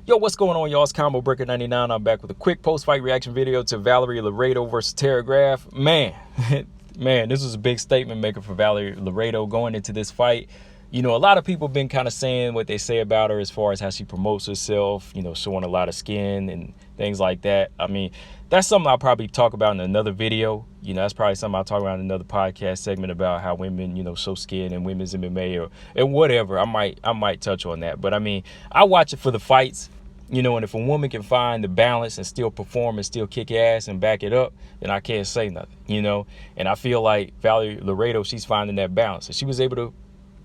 Yo, what's going on, y'all? It's Combo Breaker 99. I'm back with a quick post-fight reaction video to Valerie Loureda versus Graff. Man, this was a big statement maker for Valerie Loureda going into this fight. You know, a lot of people been kind of saying what they say about her as far as how she promotes herself, you know, showing a lot of skin and things like that. I mean, that's something I'll probably talk about in another video. You know, that's probably something I'll talk about in another podcast segment about how women, you know, show skin in women's MMA or whatever. I might touch on that. But I mean, I watch it for the fights. You know, and if a woman can find the balance and still perform and still kick ass and back it up, then I can't say nothing, you know. And I feel like Valerie Loureda, she's finding that balance. And she was able to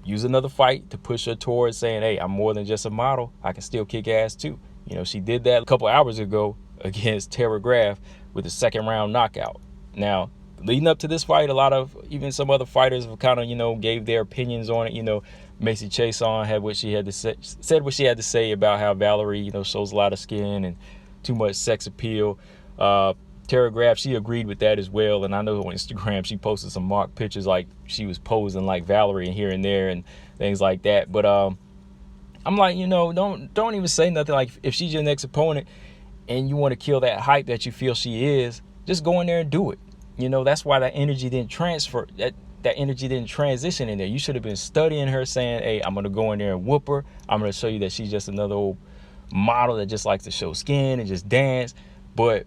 use another fight to push her towards saying, hey, I'm more than just a model. I can still kick ass too. You know, she did that a couple hours ago against Graff with a second round knockout. Now, leading up to this fight, a lot of even some other fighters have kind of, you know, gave their opinions on it. You know, Macy Chason had what she had to say, said what she had to say about how Valerie, you know, shows a lot of skin and too much sex appeal. Graff, she agreed with that as well. And I know on Instagram she posted some mock pictures like she was posing like Valerie and here and there and things like that. But I'm like, you know, don't even say nothing. Like, if she's your next opponent and you want to kill that hype that you feel she is, just go in there and do it. You know, that's why that energy didn't transfer. That energy didn't transition in there. You should have been studying her, saying, hey, I'm going to go in there and whoop her. I'm going to show you that she's just another old model that just likes to show skin and just dance. But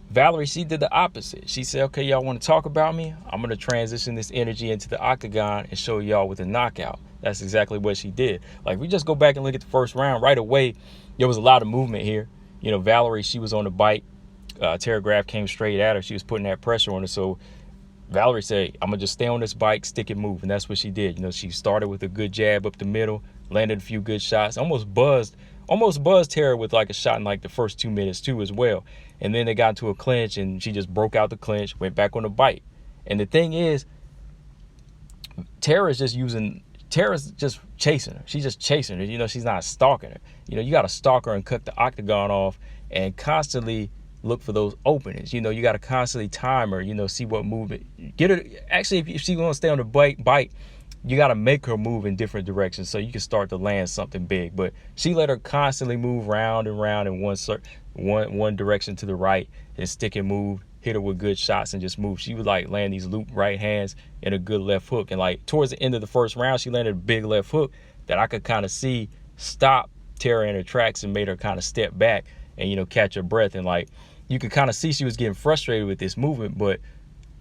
Valerie, she did the opposite. She said, okay, y'all want to talk about me? I'm going to transition this energy into the octagon and show y'all with a knockout. That's exactly what she did. Like, we just go back and look at the first round right away. There was a lot of movement here. You know, Valerie, she was on the bike. Graff came straight at her. She was putting that pressure on her. So Valerie said, I'm going to just stay on this bike, stick and move. And that's what she did. You know, she started with a good jab up the middle, landed a few good shots, almost buzzed Tara with like a shot in like the first 2 minutes too as well. And then they got into a clinch and she just broke out the clinch, went back on the bike. And the thing is, Tara's just chasing her. She's just chasing her. You know, she's not stalking her. You know, you got to stalk her and cut the octagon off and constantly look for those openings. You know, you got to constantly time her, you know, see what movement. Get her. Actually, if she's going to stay on the bike, you got to make her move in different directions so you can start to land something big. But she let her constantly move round and round in one direction to the right and stick and move, hit her with good shots and just move. She would like land these loop right hands and a good left hook. And like towards the end of the first round, she landed a big left hook that I could kind of see stop Tara in her tracks and made her kind of step back and, you know, catch her breath. And like, you could kind of see she was getting frustrated with this movement, but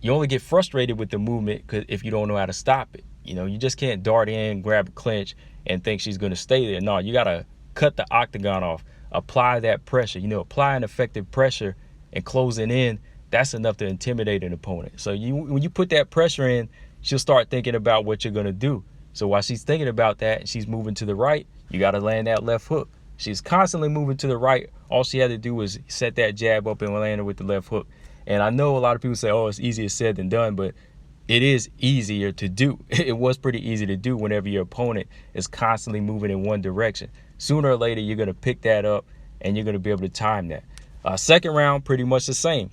you only get frustrated with the movement if you don't know how to stop it. You know, you just can't dart in, grab a clinch, and think she's going to stay there. No, you got to cut the octagon off, apply that pressure. You know, apply an effective pressure and closing in, that's enough to intimidate an opponent. So when you put that pressure in, she'll start thinking about what you're going to do. So while she's thinking about that and she's moving to the right, you got to land that left hook. She's constantly moving to the right. All she had to do was set that jab up and land her with the left hook. And I know a lot of people say, oh, it's easier said than done, but it is easier to do. It was pretty easy to do whenever your opponent is constantly moving in one direction. Sooner or later, you're going to pick that up and you're going to be able to time that. Second round, pretty much the same.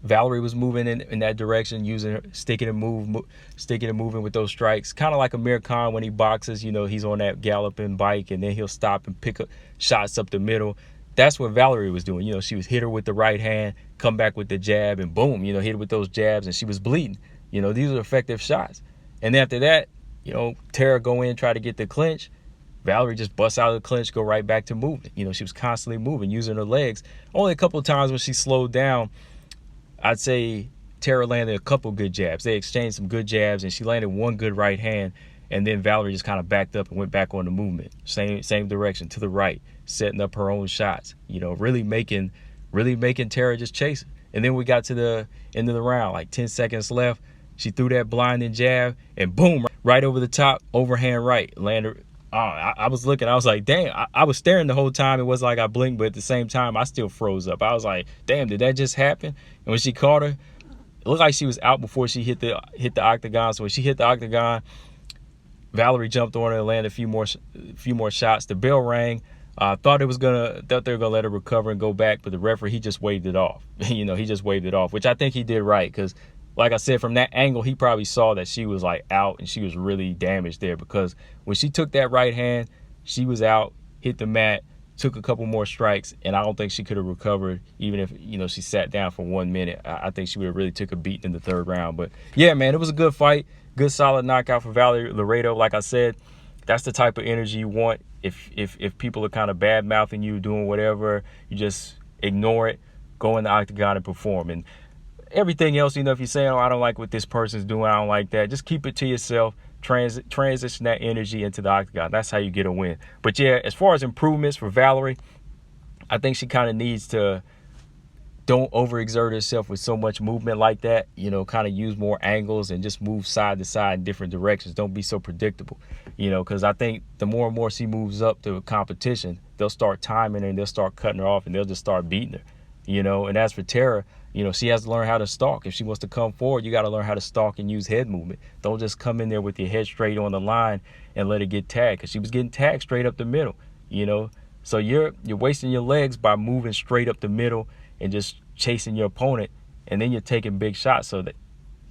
Valerie was moving in that direction, using her, sticking and moving with those strikes. Kind of like Amir Khan when he boxes, you know, he's on that galloping bike and then he'll stop and pick up shots up the middle. That's what Valerie was doing. You know, she was hit her with the right hand, come back with the jab, and boom, you know, hit her with those jabs, and she was bleeding. You know, these are effective shots. And then after that, you know, Tara go in, try to get the clinch. Valerie just busts out of the clinch, go right back to moving. You know, she was constantly moving, using her legs. Only a couple of times when she slowed down, I'd say Tara landed a couple good jabs. They exchanged some good jabs, and she landed one good right hand. And then Valerie just kind of backed up and went back on the movement. Same direction, to the right, setting up her own shots. You know, really making Tara just chase her. And then we got to the end of the round, like 10 seconds left. She threw that blinding jab, and boom, right over the top, overhand right. Landed. I was looking, I was like, damn. I was staring the whole time. It wasn't like I blinked, but at the same time, I still froze up. I was like, damn, did that just happen? And when she caught her, it looked like she was out before she hit the octagon. So when she hit the octagon, Valerie jumped on her and landed a few more shots. The bell rang. Thought they were gonna let her recover and go back, but the referee, he just waved it off. You know, he just waved it off, which I think he did right, because like I said, from that angle, he probably saw that she was like out and she was really damaged there, because when she took that right hand, she was out, hit the mat, took a couple more strikes, and I don't think she could have recovered even if, you know, she sat down for 1 minute. I think she would have really took a beating in the third round. But yeah, man, it was a good fight. Good solid knockout for Valerie Loureda. Like I said, that's the type of energy you want. If people are kind of bad mouthing you, doing whatever, you just ignore it, go in the octagon and perform. And everything else, you know, if you're saying, oh, I don't like what this person's doing, I don't like that, just keep it to yourself. Transition that energy into the octagon. That's how you get a win. But yeah, as far as improvements for Valerie, I think she kind of needs to don't overexert herself with so much movement like that. You know, kind of use more angles and just move side to side in different directions. Don't be so predictable, you know, because I think the more and more she moves up to a competition, they'll start timing her and they'll start cutting her off and they'll just start beating her, you know. And as for Tara, you know, she has to learn how to stalk. If she wants to come forward, you got to learn how to stalk and use head movement. Don't just come in there with your head straight on the line and let it get tagged, because she was getting tagged straight up the middle, you know. So you're wasting your legs by moving straight up the middle and just chasing your opponent, and then you're taking big shots. So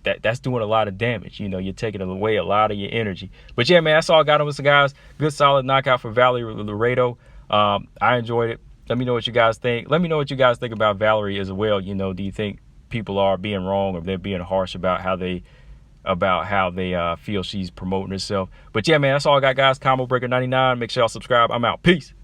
that's doing a lot of damage. You know, you're taking away a lot of your energy. But yeah, man, that's all I got on this, guys. Good solid knockout for Valerie Loureda. I enjoyed it. Let me know what you guys think. Let me know what you guys think about Valerie as well. You know, do you think people are being wrong or they're being harsh about how they feel she's promoting herself? But yeah, man, that's all I got, guys. Combo Breaker 99. Make sure y'all subscribe. I'm out. Peace.